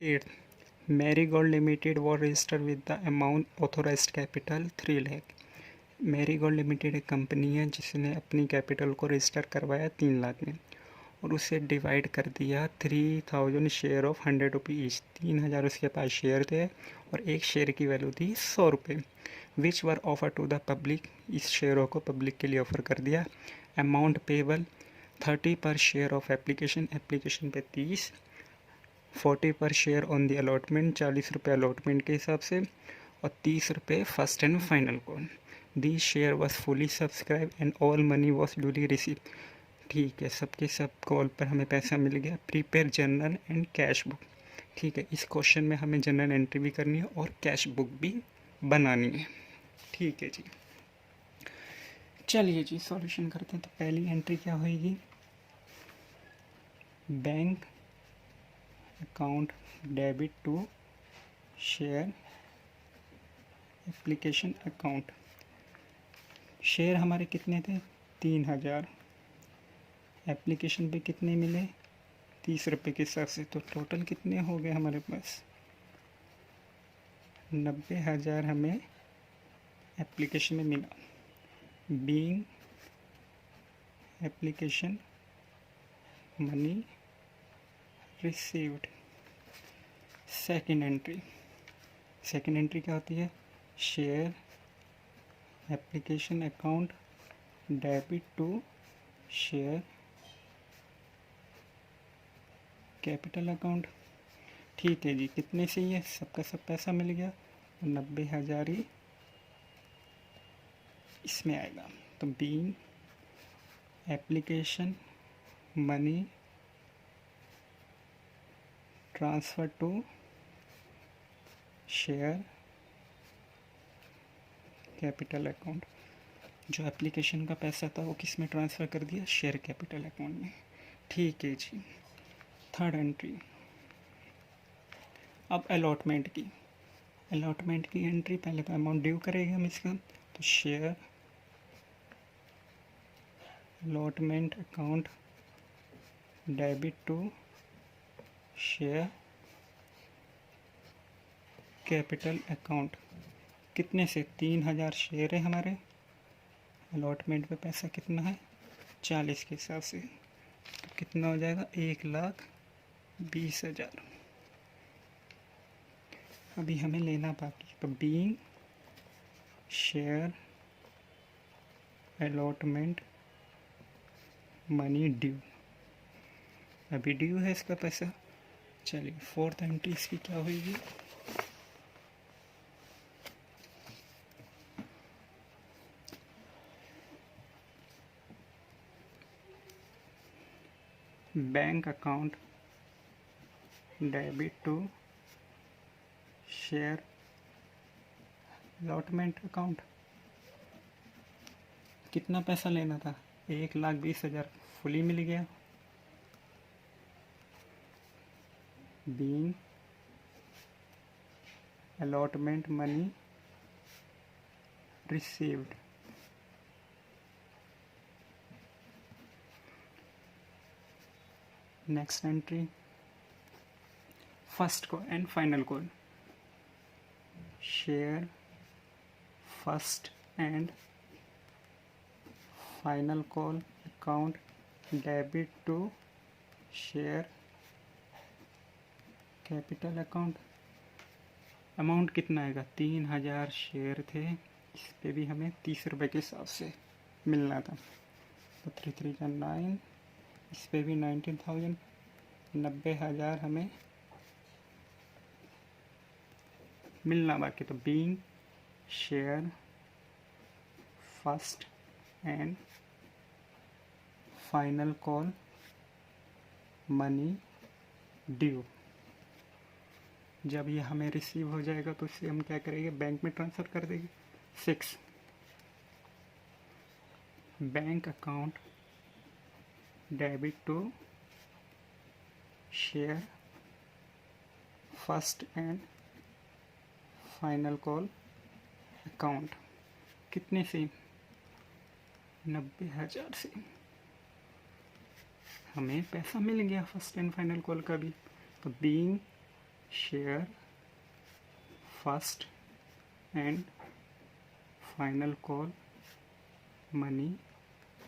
8. Marigold Limited was registered with the amount authorized capital 3 lakh. Marigold limited एक company है जिसने अपनी कैपिटल को रजिस्टर करवाया 3 लाख में और उसे डिवाइड कर दिया 3000 शेयर ऑफ 100 रुपी ईच। 3000 उसके पास शेयर थे और एक शेयर की वैल्यू थी 100 रुपये, विच वर ऑफर टू द पब्लिक। इस शेयरों को पब्लिक के लिए ऑफर कर दिया। अमाउंट पेबल 30 पर शेयर ऑफ एप्लीकेशन पे 30, 40 पर शेयर ऑन द अलॉटमेंट 40 रुपये अलॉटमेंट के हिसाब से और 30 रुपये first and final call. The share was fully subscribe and all money was duly receive. ठीक है, सबके सब कॉल पर हमें पैसा मिल गया। Prepare journal and cash book. ठीक है, इस क्वेश्चन में हमें जर्नल एंट्री भी करनी है और कैश बुक भी बनानी है। ठीक है जी, चलिए जी सॉल्यूशन करते हैं। तो पहली एंट्री क्या होगी, bank account debit to share application account. Share हमारे कितने थे, 3000। एप्लीकेशन पे कितने मिले, 30 रुपये के हिसाब से। तो टोटल कितने हो गए हमारे पास, 90,000 हमें एप्लीकेशन में मिला। Being application money received. Second entry क्या होती है, share application account debit to share capital account. ठीक है जी, कितने से ये सबका सब पैसा मिल गया, 90,000 ही इसमें आएगा। तो being application money transfer to share capital account. जो एप्लीकेशन का पैसा था वो किस में ट्रांसफ़र कर दिया, शेयर कैपिटल अकाउंट में। ठीक है जी, थर्ड एंट्री। अब अलॉटमेंट की एंट्री, पहले तो अमाउंट ड्यू करेंगे हम इसका। तो share allotment account debit to share capital account. कितने से, 3000 शेयर है हमारे, अलॉटमेंट पे पैसा कितना है 40 के हिसाब से। तो कितना हो जाएगा, 1,20,000। अभी हमें लेना बाकी। तो being share allotment money due, अभी ड्यू है इसका पैसा। चलिए फोर्थ एंट्री इसकी क्या होगी, bank account debit to share allotment account. कितना पैसा लेना था, 1,20,000 फुली मिल गया। Being allotment money received. Next entry, first को and final call. Share first and final call account debit to share capital account. Amount कितना आएगा, 3000 शेयर थे, इस पे भी हमें 30 रुपये के हिसाब से मिलना था। तो 3 3 9, इस पे भी 19,000, 90,000 हमें मिलना बाकी। तो being share first and final call money due. जब ये हमें रिसीव हो जाएगा तो इसे हम क्या करेंगे, बैंक में ट्रांसफ़र कर देंगे। 6 bank account debit to share first and final call account. कितने से, 90,000 से हमें पैसा मिल गया फर्स्ट एंड फाइनल कॉल का भी। तो being share first and final call money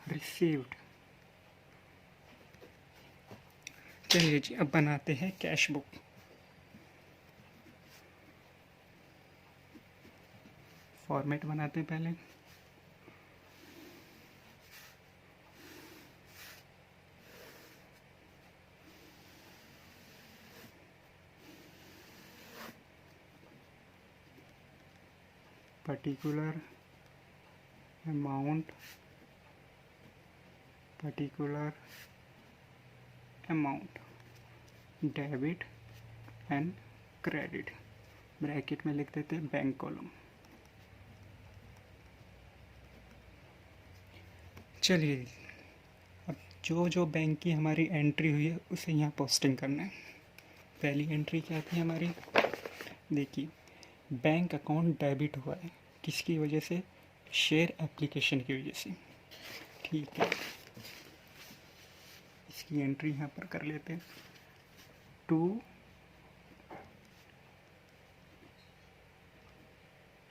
received. चलिए जी, अब बनाते हैं कैश बुक। फॉर्मेट बनाते हैं पहले। particular amount debit and credit, bracket में लिख देते हैं बैंक कॉलम। चलिए, अब जो बैंक की हमारी एंट्री हुई है उसे यहाँ पोस्टिंग करना है। पहली एंट्री क्या थी हमारी, देखिए बैंक अकाउंट डेबिट हुआ है, किसकी वजह से, शेयर एप्लीकेशन की वजह से। ठीक है, इसकी एंट्री यहाँ पर कर लेते हैं। टू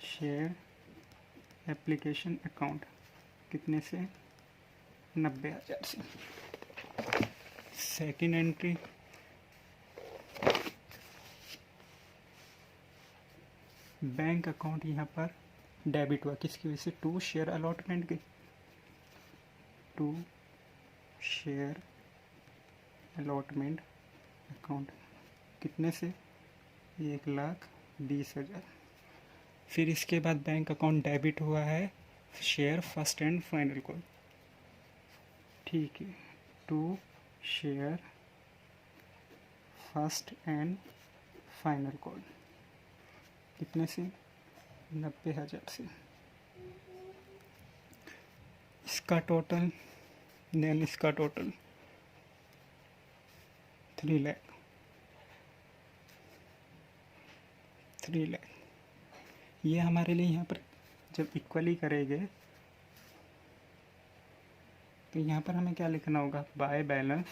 शेयर एप्लीकेशन अकाउंट, कितने से, 90,000 से। सेकेंड एंट्री, बैंक अकाउंट यहाँ पर डेबिट हुआ, किसकी वजह से, टू शेयर अलॉटमेंट की। टू शेयर अलॉटमेंट अकाउंट, कितने से, 1,20,000। फिर इसके बाद बैंक अकाउंट डेबिट हुआ है share first and final call. ठीक है, to share first and final call, कितने से, 90,000 से। इसका टोटल, देन इसका टोटल 3 लाख। ये हमारे लिए यहाँ पर जब इक्वली करेंगे तो यहाँ पर हमें क्या लिखना होगा, बाय बैलेंस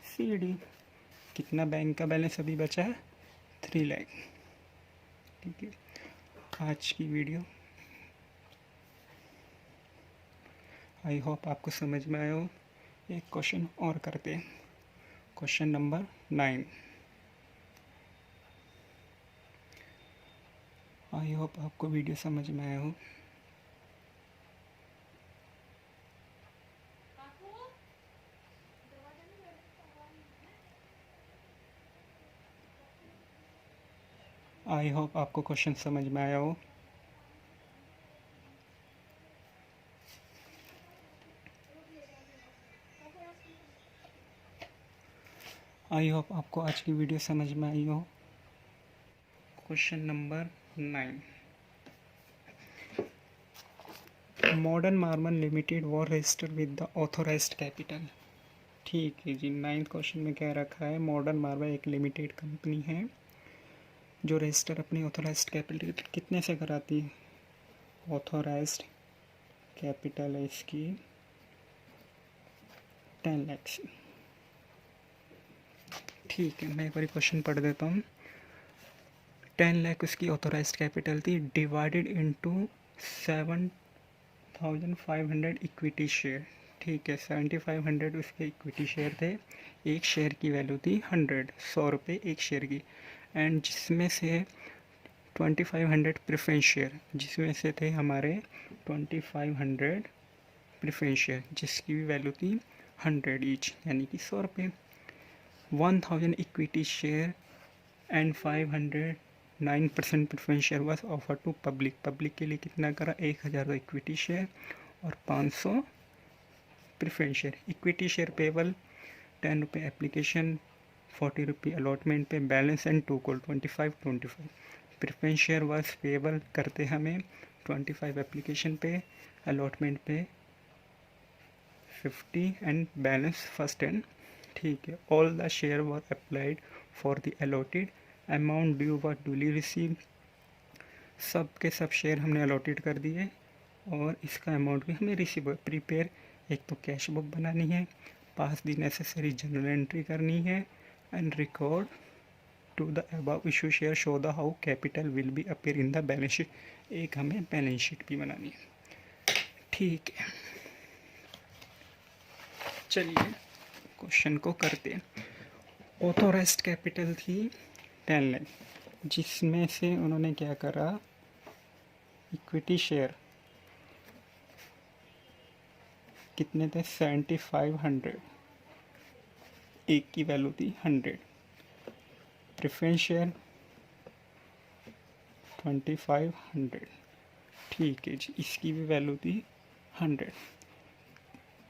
CD। कितना बैंक का बैलेंस अभी बचा है, 3 लाख। ठीक है, आज की वीडियो आई होप आपको समझ में आया हो। एक क्वेश्चन और करते हैं, क्वेश्चन नंबर 9। आई होप आपको वीडियो समझ में आया हो। आई होप आपको क्वेश्चन समझ में आया हो। आई होप आपको आज की वीडियो समझ में आई हो। Question number 9, modern marble limited was register with the authorised capital. ठीक है जी, 9th क्वेश्चन में क्या रखा है, मॉडर्न मार्बल एक लिमिटेड कंपनी है जो रजिस्टर अपनी ऑथोराइज्ड कैपिटल कितने से कराती है, ऑथोराइज्ड कैपिटल है इसकी 10 लाख से। ठीक है, मैं एक बार क्वेश्चन पढ़ देता हूँ। 10 लाख उसकी ऑथोराइज्ड कैपिटल थी, डिवाइडेड इनटू 7,500 इक्विटी शेयर। ठीक है, 7,500 उसके इक्विटी शेयर थे, एक शेयर की वैल्यू थी 100 रुपये एक शेयर की। एंड जिसमें से 2,500 प्रेफरेंस शेयर, जिसमें से थे हमारे 2,500 प्रेफरेंस शेयर जिसकी भी वैल्यू थी 100 ईच, यानी कि 100 रुपये। 1,000 equity share and 509% preference share was offer to public के लिए कितना करा, 1,000 इक्विटी शेयर और 500 preference share. Equity share payable 10 रुपये एप्लीकेशन, 40 रुपये अलॉटमेंट पे, balance and 2 call 25। Preference share was payable करते हमें 25 एप्लीकेशन पे, अलॉटमेंट पे 50 एंड बैलेंस फर्स्ट एंड। ठीक है, all the share were applied for the allotted amount due were duly receive. सब के सब शेयर हमने अलॉटेड कर दिए और इसका अमाउंट भी हमें रिसीव। प्रिपेयर, एक तो कैश बुक बनानी है, pass the necessary journal entry करनी है and record to the above issue share show the how capital will be appear in the balance sheet. एक हमें बैलेंस शीट भी बनानी है। ठीक है, चलिए क्वेश्चन को करते हैं। ऑथोराइज्ड कैपिटल थी 10 लाख, जिसमें से उन्होंने क्या करा, इक्विटी शेयर कितने थे, 7500, एक की वैल्यू थी 100। प्रेफरेंस शेयर 2500, ठीक है जी, इसकी भी वैल्यू थी 100।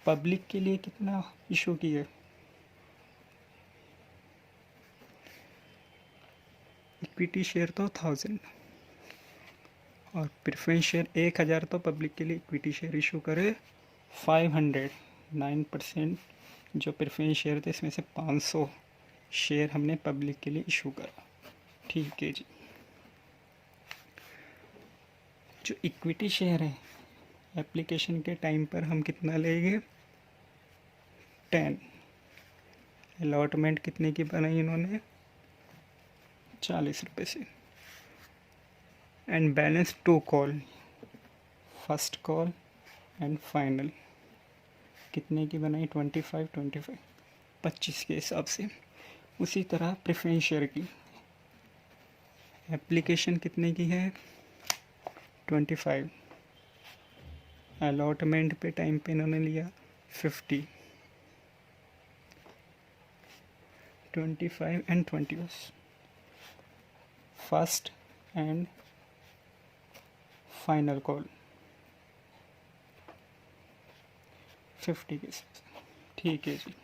पब्लिक के लिए कितना इशू किया, इक्विटी शेयर तो 1000 और प्रेफरेंस शेयर 1000, तो पब्लिक के लिए इक्विटी शेयर इशू करे 500, 9% जो प्रेफरेंस शेयर थे इसमें से 500 शेयर हमने पब्लिक के लिए इशू करा। ठीक है जी, जो इक्विटी शेयर है एप्लीकेशन के टाइम पर हम कितना लेंगे, 10। अलॉटमेंट कितने की बनाई इन्होंने, 40 रुपये से। And balance 2 call, first call and final, कितने की बनाई, 25 25 के हिसाब से। उसी तरह प्रेफरेंस शेयर की एप्लीकेशन कितने की है, 25। अलॉटमेंट पे टाइम पे इन्होंने लिया 50, 25 and 20, first and final call 50 के हिसाब से। ठीक है जी,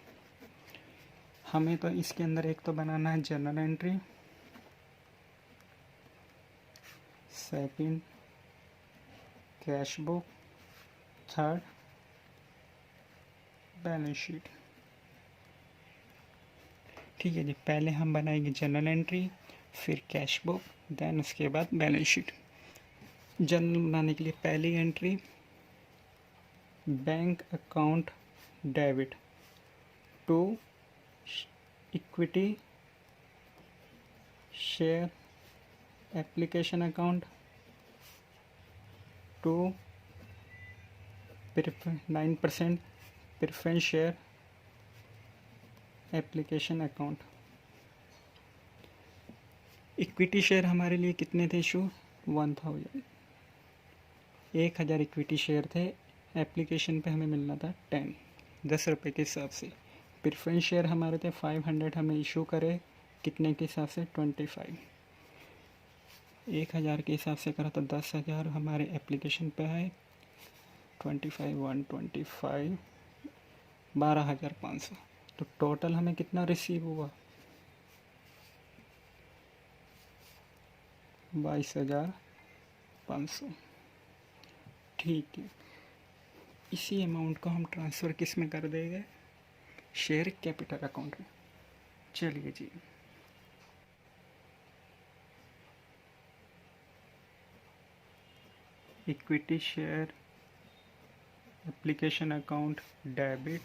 हमें तो इसके अंदर एक तो बनाना है journal entry, second cash book, third balance sheet. ठीक है जी, पहले हम बनाएंगे जनरल एंट्री, फिर कैश बुक, देन उसके बाद बैलेंस शीट। जनरल बनाने के लिए पहली entry, bank account debit to equity share application account to 9% preference share application account. Equity share हमारे लिए कितने थे इशू, 1000, 1000 इक्विटी शेयर थे, एप्लीकेशन पे हमें मिलना था 10 रुपये के हिसाब से। प्रेफरेंस शेयर हमारे थे 500, हमें इशू करे कितने के हिसाब से, 25। 1000 के हिसाब से करा तो 10,000 हमारे एप्लीकेशन पे है, 25 125 12,500। तो टोटल हमें कितना रिसीव हुआ, 22,500। ठीक है, इसी अमाउंट को हम ट्रांसफ़र किस में कर देंगे, शेयर कैपिटल अकाउंट में। चलिए जी, equity share application account debit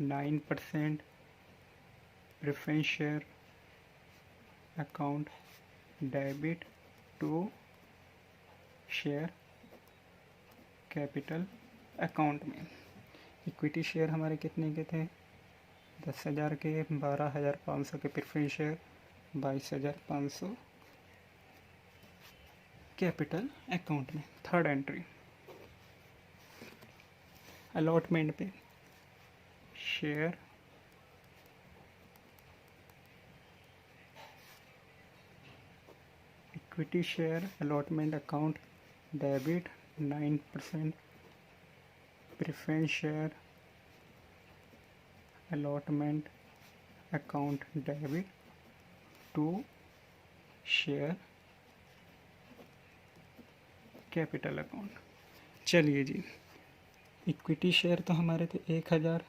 9%, preference share account debit to share capital account में। इक्विटी शेयर हमारे कितने के थे, 10,000 के, 12,500 के प्रेफरेंस शेयर, 22,500 कैपिटल अकाउंट में। थर्ड एंट्री, अलॉटमेंट पे share equity share allotment account debit 9%, preference share allotment account debit to share capital account. चलिए जी, इक्विटी शेयर तो हमारे थे 1000,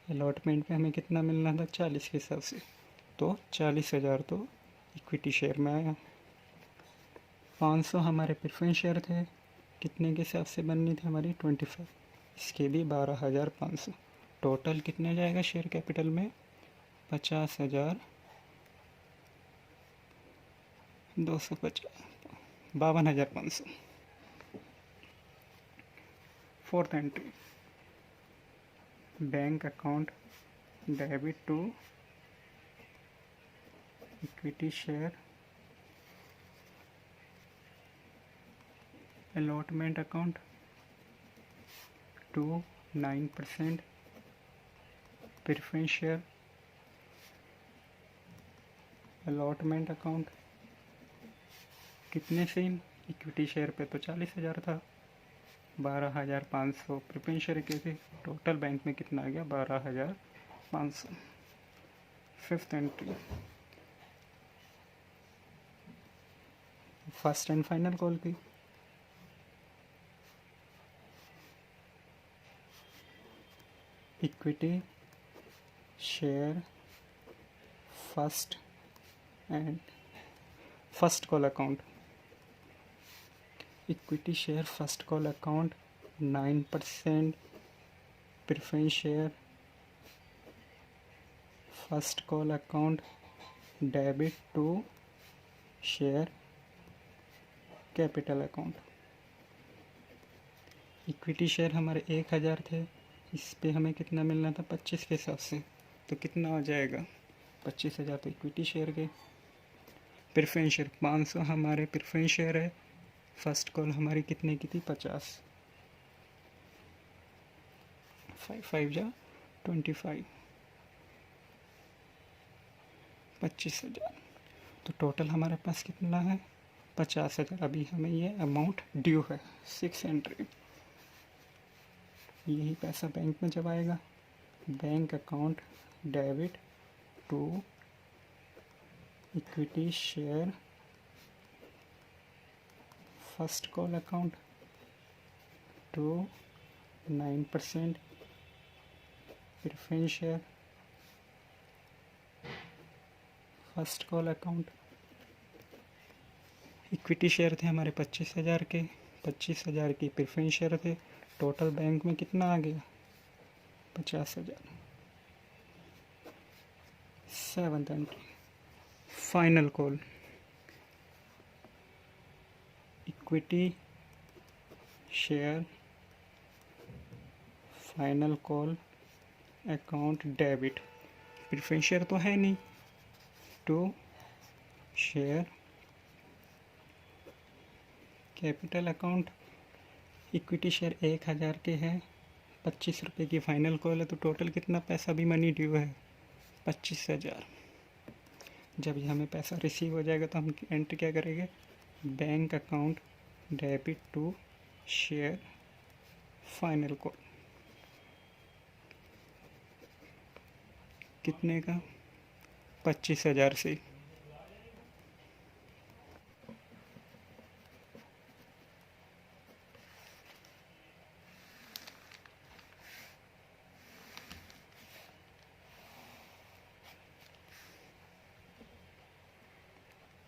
अलॉटमेंट पे हमें कितना मिलना था, 40 के हिसाब से, तो 40,000 तो इक्विटी शेयर में आया। 500 हमारे प्रेफरेंस शेयर थे, कितने के हिसाब से बननी थी हमारी, 25, इसके भी 12,500। टोटल कितने जाएगा शेयर कैपिटल में, 50,000 250, 52,500। Fourth entry, bank account debit to equity share allotment account to 9% preference share allotment account. कितने से इक्विटी शेयर पे तो 40,000 था, 12,500 प्रेफरेंस शेयर के थे, टोटल बैंक में कितना आ गया 12,500। Fifth entry, first and final call की। Equity share first and first call account, equity share first call account 9% preference share first call account debit to share capital account. Equity share हमारे 1,000 थे, इस पे हमें कितना मिलना था 25 के हिसाब से, तो कितना हो जाएगा 25,000 तो इक्विटी शेयर के। प्रेफरेंस शेयर 500 हमारे प्रेफरेंस शेयर है, फर्स्ट कॉल हमारी कितने की थी 50, 5 जा 25, 25,000। तो टोटल हमारे पास कितना है 50,000। अभी हमें ये अमाउंट ड्यू है। 6 एंट्री, यही पैसा बैंक में जब आएगा, bank account debit to equity share first call account to 9% preference share first call account. Equity share थे हमारे 25,000 के, 25,000 की प्रेफरेंस शेयर थे, टोटल बैंक में कितना आ गया 50,000। Seventh entry, final call, equity share final call account debit, preference share तो है नहीं, to share capital account. Equity share 1,000 के हैं, 25 रुपये की फाइनल कॉल है, तो टोटल कितना पैसा भी मनी ड्यू है 25,000। जब ये हमें पैसा रिसीव हो जाएगा तो हम एंट्री क्या करेंगे, bank account debit to share final call. कितने का 25,000 से।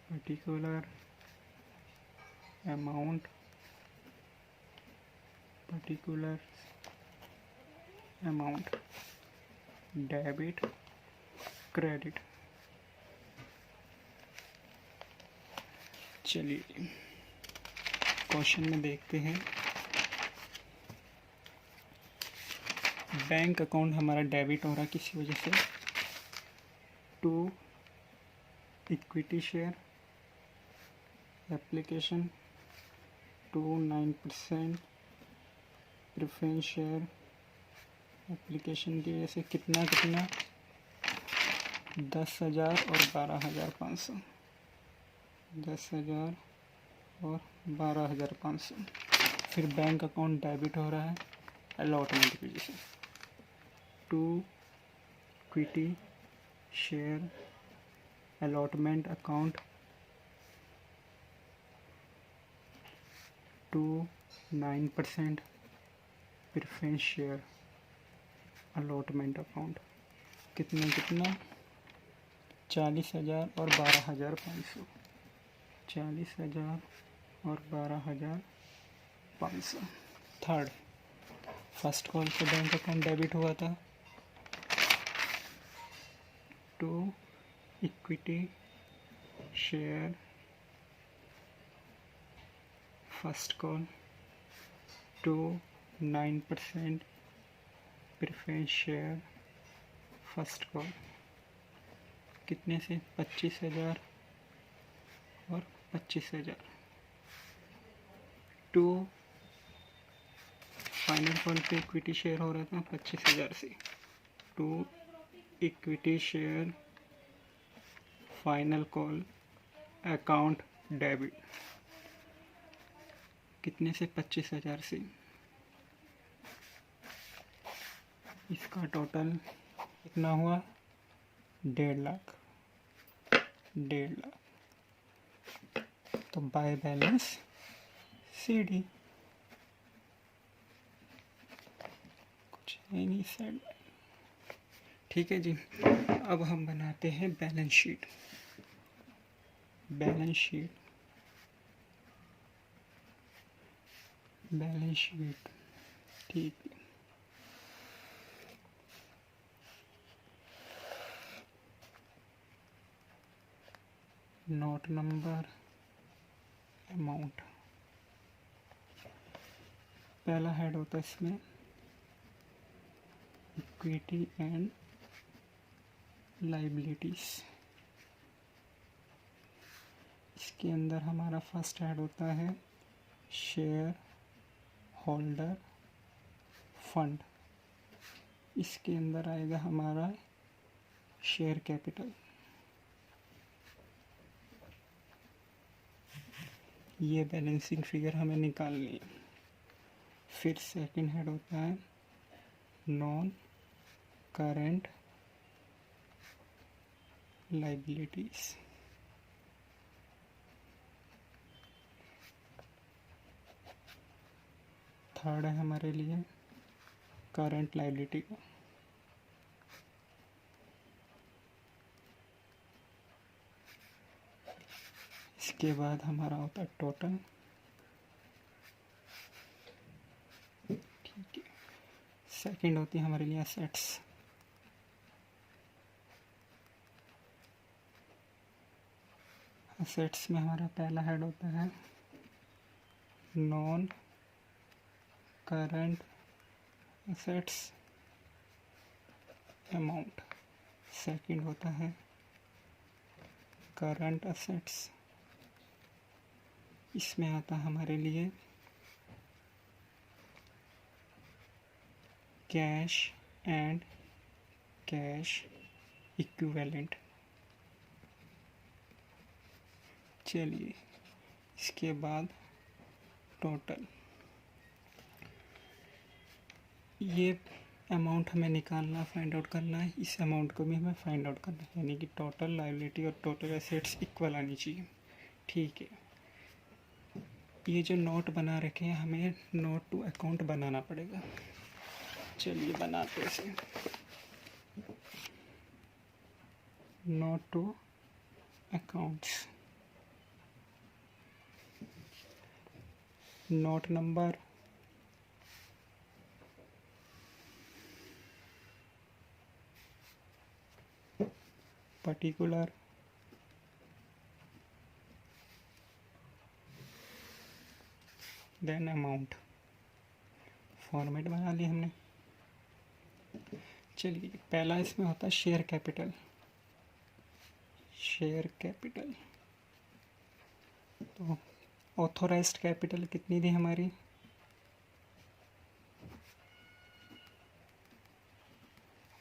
Particular amount, particular amount debit credit. चलिए क्वेश्चन में देखते हैं। बैंक अकाउंट हमारा डेबिट हो रहा है किसी वजह से, to equity share application to 9% preference share application की वजह से कितना 10,000 और 12,500, 10,000 और 12,500। फिर बैंक अकाउंट डेबिट हो रहा है अलॉटमेंट की वजह से, to equity share allotment account to 9% preference share allotment account. कितना 40,000 और 12,500, 40,000 और 12,500। थर्ड, फर्स्ट कॉल पे बैंक अकाउंट डेबिट हुआ था, to equity share first call to 9% preference share first call कितने से 25,000 और 25,000 टू फाइनल कॉल पे इक्विटी शेयर हो रहा था 25,000 से to equity share final call account debit कितने से 25,000 से। इसका टोटल कितना हुआ 1.5 लाख 1.5 लाख। तो बाय बैलेंस CD कुछ है नहीं सेड। ठीक है जी, अब हम बनाते हैं बैलेंस शीट। बैलेंस शीट ठीक है। नोट नंबर अमाउंट पहला हेड होता है इसमें इक्विटी एंड लाइबिलिटीज। इसके अंदर हमारा फर्स्ट हेड होता है शेयर होल्डर फंड। इसके अंदर आएगा हमारा शेयर कैपिटल। ये बैलेंसिंग फिगर हमें निकालनी है। फिर सेकंड हेड होता है नॉन करेंट लाइबिलिटीज। थर्ड है हमारे लिए करंट लाइबिलिटी का। इसके बाद हमारा होता है टोटल। ठीक है। सेकंड होती है हमारे लिए एसेट्स। एसेट्स में हमारा पहला हेड होता है non current assets amount. Second होता है करंट एसेट्स। इसमें आता है हमारे लिए कैश एंड कैश इक्विवेलेंट। चलिए इसके बाद टोटल। ये अमाउंट हमें निकालना फाइंड आउट करना है। इस अमाउंट को भी हमें फाइंड आउट करना है, यानी कि टोटल लायबिलिटी और टोटल एसेट्स इक्वल आनी चाहिए। ठीक है। ये जो नोट बना रखे हैं हमें नोट टू अकाउंट बनाना पड़ेगा। चलिए बनाते हैं इसे। Note to accounts. Note number particular then amount. Format बना लिया हमने। चलिए पहला इसमें होता है शेयर कैपिटल। शेयर कैपिटल तो ऑथोराइज्ड कैपिटल कितनी थी हमारी,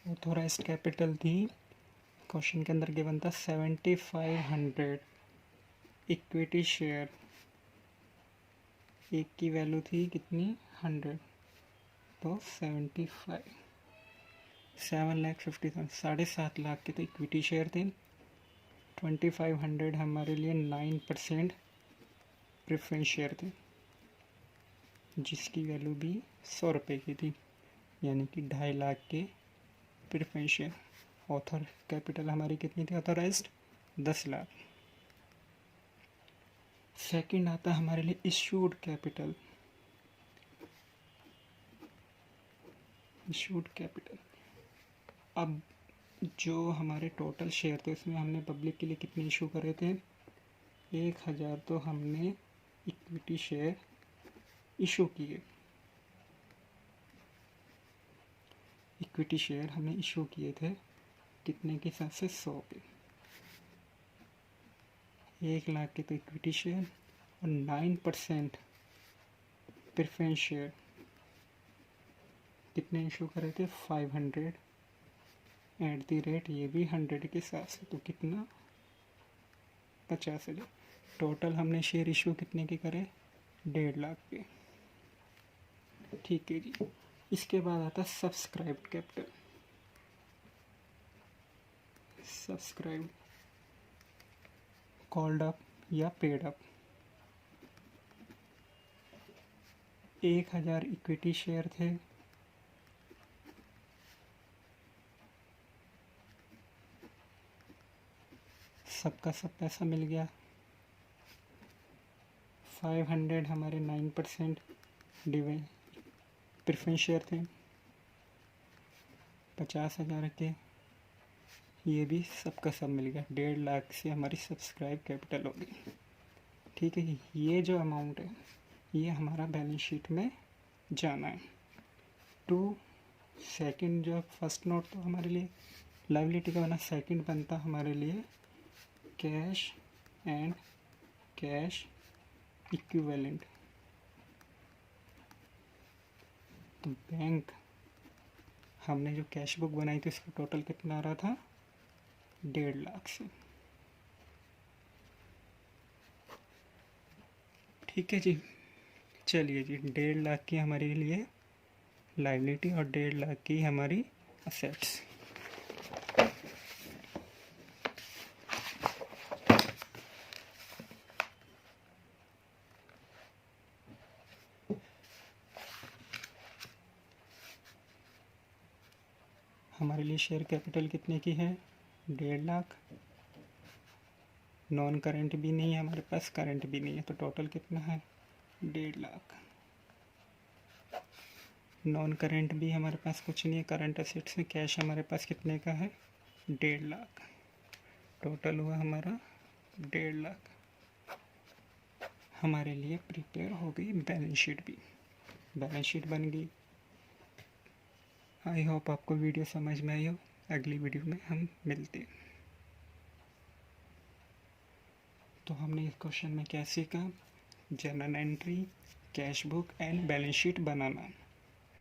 ऑथोराइज्ड कैपिटल थी, क्वेश्चन के अंदर गिवन था 7500। इक्विटी शेयर एक की वैल्यू थी कितनी 100, तो 75 7,50,000 7.5 लाख के तो इक्विटी शेयर थे। 2500 हमारे लिए 9% प्रेफरेंस शेयर थे, जिसकी वैल्यू भी 100 रुपये की थी, यानी कि 2.5 लाख के प्रेफरेंस शेयर। ऑथर कैपिटल हमारी कितनी थी ऑथराइज्ड 10 लाख। सेकंड आता है हमारे लिए इश्यूड कैपिटल। इश्यूड कैपिटल अब जो हमारे टोटल शेयर थे उसमें हमने पब्लिक के लिए कितने इशू करे थे 1,000, तो हमने इक्विटी शेयर इशू किए। इक्विटी शेयर हमने इशू किए थे कितने के हिसाब से? 100 के। 1 लाख के तो इक्विटी शेयर और 9% प्रेफरेंस शेयर कितने इशू करे थे? 500 एट द रेट ये भी 100 के साथ से, तो कितना? 50,000। टोटल हमने शेयर इशू कितने के करे? 1.5 लाख के। ठीक है जी। इसके बाद आता है subscribed capital. Subscribe called up या पेड अप। 1000 इक्विटी शेयर थे, सबका सब पैसा मिल गया। 500 हमारे 9% डिवाइड प्रेफरेंस शेयर थे। 50,000 के ये भी सबका सब मिल गया। 1.5 लाख से हमारी सब्सक्राइब कैपिटल हो गई। ठीक है जी। ये जो अमाउंट है ये हमारा बैलेंस शीट में जाना है। सेकंड जो फर्स्ट नोट तो हमारे लिए लायबिलिटी का बना, सेकंड बनता हमारे लिए कैश एंड कैश इक्विवेलेंट। तो बैंक हमने जो कैश बुक बनाई थी उसका टोटल कितना आ रहा था? 1.5 लाख से। ठीक है जी। चलिए जी, 1.5 लाख की हमारे लिए लायबिलिटी और 1.5 लाख की हमारी असेट्स। हमारे लिए शेयर कैपिटल कितने की है? 1.5 लाख। नॉन करंट भी नहीं है हमारे पास, करंट भी नहीं है, तो टोटल कितना है? 1.5 लाख। नॉन करंट भी हमारे पास कुछ नहीं है, करंट असेट्स में कैश हमारे पास कितने का है? 1.5 लाख। टोटल हुआ हमारा 1.5 लाख। हमारे लिए प्रिपेयर हो गई बैलेंस शीट भी। बैलेंस शीट बन गई। आई होप आपको वीडियो समझ में आई हो। अगली वीडियो में हम मिलते हैं। तो हमने इस क्वेश्चन में क्या सीखा? Journal entry, cash book and balance sheet banana.